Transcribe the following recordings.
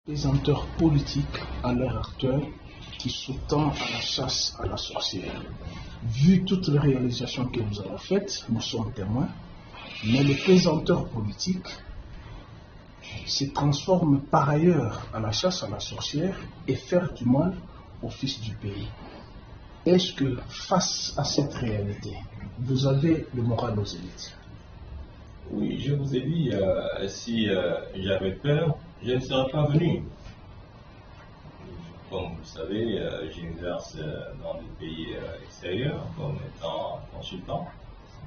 Pesanteurs politiques à l'heure actuelle qui sous-tend à la chasse à la sorcière. Vu toutes les réalisations que nous avons faites, nous sommes témoins, mais les pesanteurs politiques se transforment par ailleurs à la chasse à la sorcière et faire du mal aux fils du pays. Est-ce que face à cette réalité, vous avez le moral aux élites? Oui, je vous ai dit, si j'avais peur, je ne serais pas venu. Comme vous savez, j'exerce dans des pays extérieurs comme étant consultant.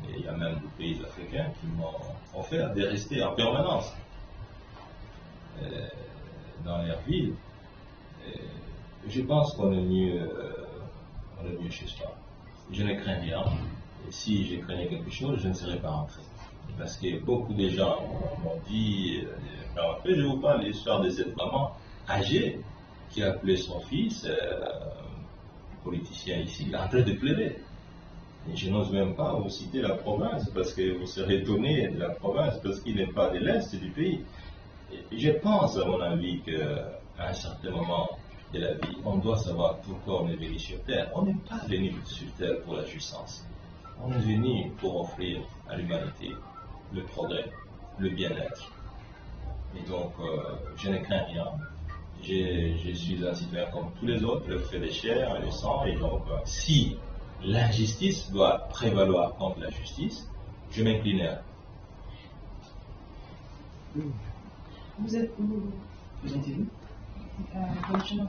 Et il y a même des pays africains qui m'ont offert de rester en permanence dans leur ville. Je pense qu'on est mieux chez soi. Je ne crains rien. Et si je craignais quelque chose, je ne serais pas rentré. Parce que beaucoup de gens m'ont dit, je vous parle de l'histoire de cette maman âgée qui a appelé son fils, politicien ici, en train de pleurer. Et je n'ose même pas vous citer la province, parce que vous serez étonné de la province, parce qu'il n'est pas de l'Est du pays. Et je pense, à mon avis, qu'à un certain moment de la vie, on doit savoir pourquoi on est venu sur Terre. On n'est pas venu sur Terre pour la jouissance. On est venu pour offrir à l'humanité le progrès, le bien-être. Et donc, je ne crains rien. Je suis un citoyen comme tous les autres, le fait de chair et le sang. Et donc, si l'injustice doit prévaloir contre la justice, je m'inclinerai. Vous êtes où? Présentez-vous. Bonjour.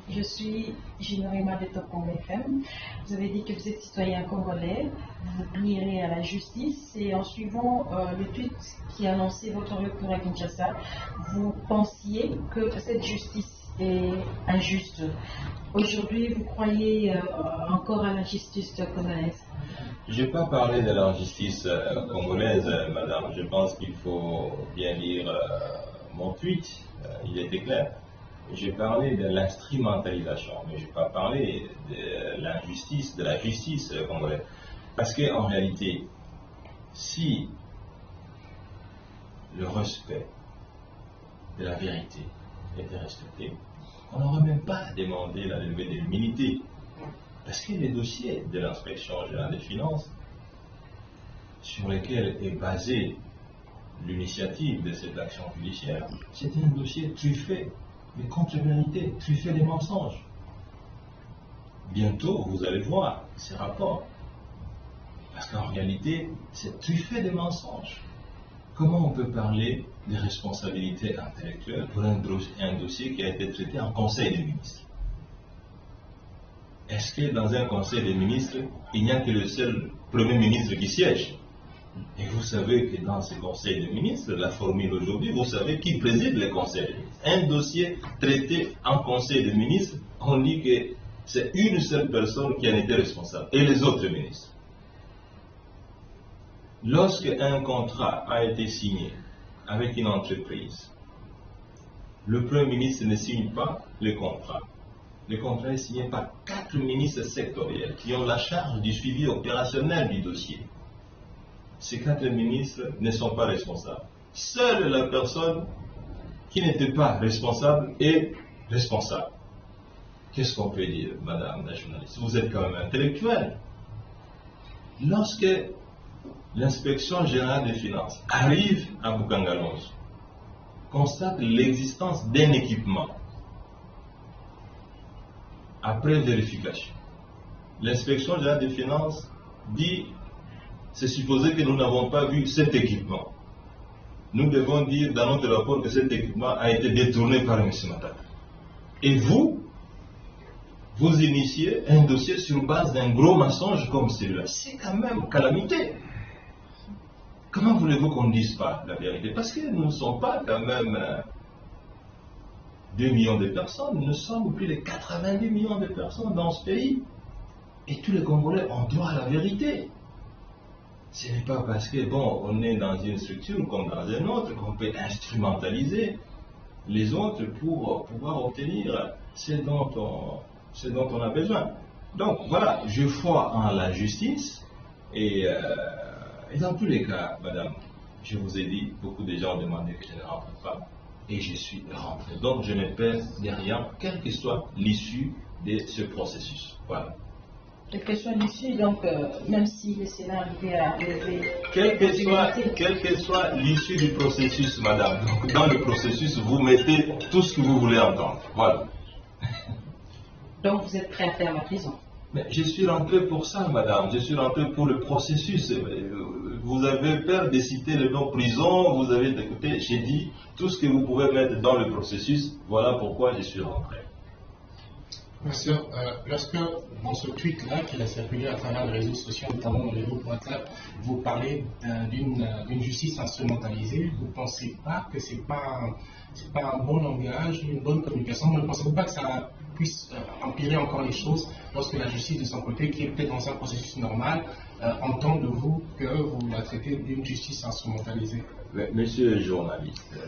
Je suis Génorima de Topon FM. Vous avez dit que vous êtes citoyen congolais, vous plierez à la justice et en suivant le tweet qui annonçait votre retour à Kinshasa, vous pensiez que cette justice est injuste. Aujourd'hui, vous croyez encore à la justice congolaise? Je n'ai pas parlé de l'injustice congolaise, madame. Je pense qu'il faut bien lire mon tweet. Il était clair. J'ai parlé de l'instrumentalisation, mais je n'ai pas parlé de l'injustice, de la justice congolaise. Parce qu'en réalité, si le respect de la vérité était respecté, on n'aurait même pas demandé la levée de l'immunité. Parce que les dossiers de l'inspection générale des finances, sur lesquels est basée l'initiative de cette action judiciaire, c'est un dossier truffé de contre-vérités, truffé des mensonges. Bientôt, vous allez voir ces rapports. Parce qu'en réalité, c'est truffé de mensonges. Comment on peut parler de responsabilité intellectuelle pour un dossier qui a été traité en Conseil des ministres? Est-ce que dans un Conseil des ministres, il n'y a que le seul Premier ministre qui siège? Et vous savez que dans ce Conseil des ministres, la formule aujourd'hui, vous savez qui préside le Conseil des ministres. Un dossier traité en Conseil des ministres, on dit que c'est une seule personne qui en était responsable, et les autres ministres. Lorsque un contrat a été signé avec une entreprise, le Premier ministre ne signe pas le contrat. Le contrat est signé par 4 ministres sectoriels qui ont la charge du suivi opérationnel du dossier. Ces 4 ministres ne sont pas responsables. Seule la personne qui n'était pas responsable est responsable. Qu'est-ce qu'on peut dire, madame la journaliste? Vous êtes quand même intellectuelle. Lorsque l'inspection générale des finances arrive à Boukangalonzo, constate l'existence d'un équipement, après vérification, l'inspection générale des finances dit: c'est supposé que nous n'avons pas vu cet équipement. Nous devons dire dans notre rapport que cet équipement a été détourné par M. Matata. Et vous initiez un dossier sur base d'un gros mensonge comme celui-là. C'est quand même calamité. Comment voulez-vous qu'on ne dise pas la vérité? Parce que nous ne sommes pas quand même 2 millions de personnes, nous sommes plus de 90 millions de personnes dans ce pays. Et tous les Congolais ont droit à la vérité. Ce n'est pas parce que, bon, on est dans une structure comme dans une autre qu'on peut instrumentaliser les autres pour pouvoir obtenir ce dont on a besoin. Donc voilà, je crois en la justice et dans tous les cas, madame, je vous ai dit, beaucoup de gens demandaient que je ne rentre pas. et je suis rentré. Donc je ne perds rien, quelle que soit l'issue de ce processus. Voilà. Quelle que soit l'issue, donc même si le Sénat arrivait à lever... Quelle que soit l'issue du processus, madame, donc, dans le processus, vous mettez tout ce que vous voulez entendre. Voilà. Donc vous êtes prêt à faire la prison? Mais je suis rentré pour ça, madame. Je suis rentré pour le processus. Vous avez peur de citer le nom prison, vous avez écouté, j'ai dit tout ce que vous pouvez mettre dans le processus. Voilà pourquoi je suis rentré. Monsieur, lorsque dans ce tweet-là qui a circulé à travers les réseaux sociaux, notamment dans les groupes WhatsApp, vous parlez d'une justice instrumentalisée, vous ne pensez pas que c'est pas un bon langage, une bonne communication? Ne pensez-vous pas que ça puisse empirer encore les choses lorsque la justice de son côté, qui est peut-être dans un processus normal, entend de vous que vous la traitez d'une justice instrumentalisée? Monsieur le journaliste,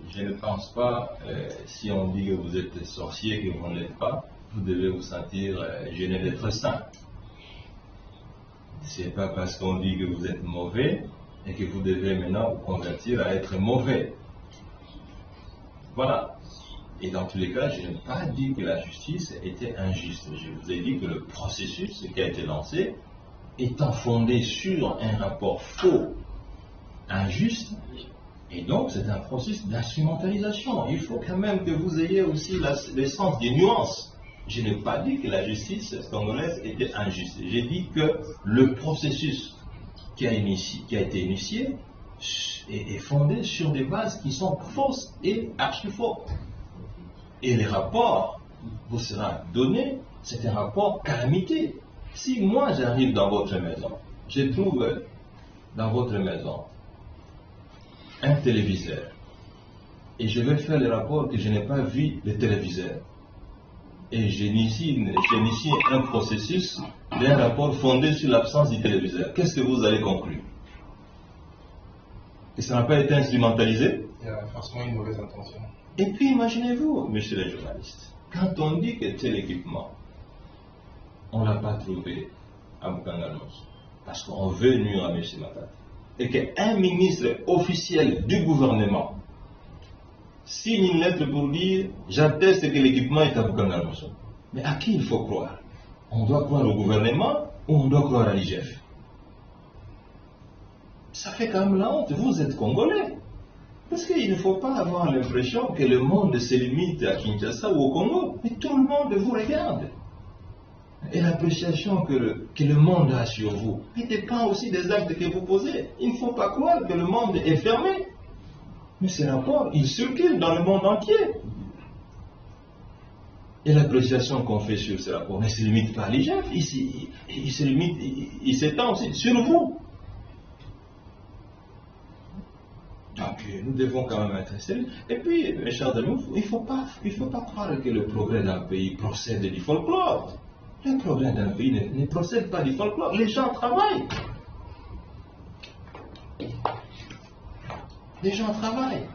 je ne pense pas, si on dit que vous êtes sorcier, que vous ne l'êtes pas, vous devez vous sentir gêné d'être saint. Ce n'est pas parce qu'on dit que vous êtes mauvais et que vous devez maintenant vous convertir à être mauvais. Voilà. Et dans tous les cas, je n'ai pas dit que la justice était injuste. Je vous ai dit que le processus qui a été lancé, étant fondé sur un rapport faux, injuste, et donc c'est un processus d'instrumentalisation. Il faut quand même que vous ayez aussi le sens des nuances. Je n'ai pas dit que la justice congolaise était injuste. J'ai dit que le processus qui a été initié est fondé sur des bases qui sont fausses et archi-faux. Et les rapports vous sera donné, c'est un rapport calamité. Si moi j'arrive dans votre maison, je trouve dans votre maison un téléviseur, et je vais faire le rapport que je n'ai pas vu le téléviseur, et j'initie un processus d'un rapport fondé sur l'absence du téléviseur, qu'est-ce que vous allez conclure? Que ça n'a pas été instrumentalisé? Il y a forcément une mauvaise intention. Et puis imaginez-vous, monsieur le journaliste, quand on dit que tel équipement, on ne l'a pas trouvé à Bukangalmos, parce qu'on veut nuire à M. Matata, et qu'un ministre officiel du gouvernement signe une lettre pour dire j'atteste que l'équipement est à Bukangalmos. Mais à qui il faut croire? On doit croire au gouvernement ou on doit croire à l'IGF? Ça fait quand même la honte, vous êtes Congolais. Parce qu'il ne faut pas avoir l'impression que le monde se limite à Kinshasa ou au Congo, mais tout le monde vous regarde. Et l'appréciation que le monde a sur vous, il dépend aussi des actes que vous posez. Il ne faut pas croire que le monde est fermé. Mais ces rapports, ils circulent dans le monde entier. Et l'appréciation qu'on fait sur ces rapports ne se limite pas à l'IGF, il s'étend aussi sur vous. Donc nous devons quand même être sérieux. Et puis, mes chers amis, il ne faut pas croire que le progrès d'un pays procède du folklore. Le progrès d'un pays ne procède pas du folklore. Les gens travaillent. Les gens travaillent.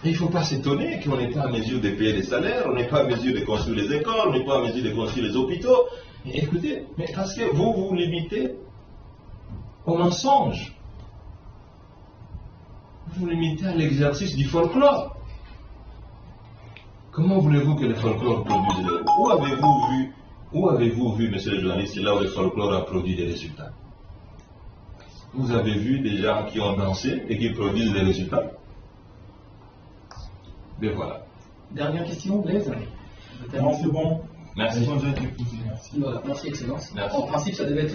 Et il ne faut pas s'étonner qu'on n'est pas à mesure de payer des salaires, on n'est pas à mesure de construire les écoles, on n'est pas à mesure de construire les hôpitaux. Et écoutez, mais parce que vous vous limitez au mensonge. Vous limitez à l'exercice du folklore. Comment voulez-vous que le folklore produise? Où avez-vous vu, monsieur le journaliste, là où le folklore a produit des résultats? Vous avez vu des gens qui ont dansé et qui produisent des résultats? Mais voilà. Dernière question, Blaise. Non, c'est bon. Merci. Merci. Voilà, merci, Excellence. Merci. En principe, ça devait être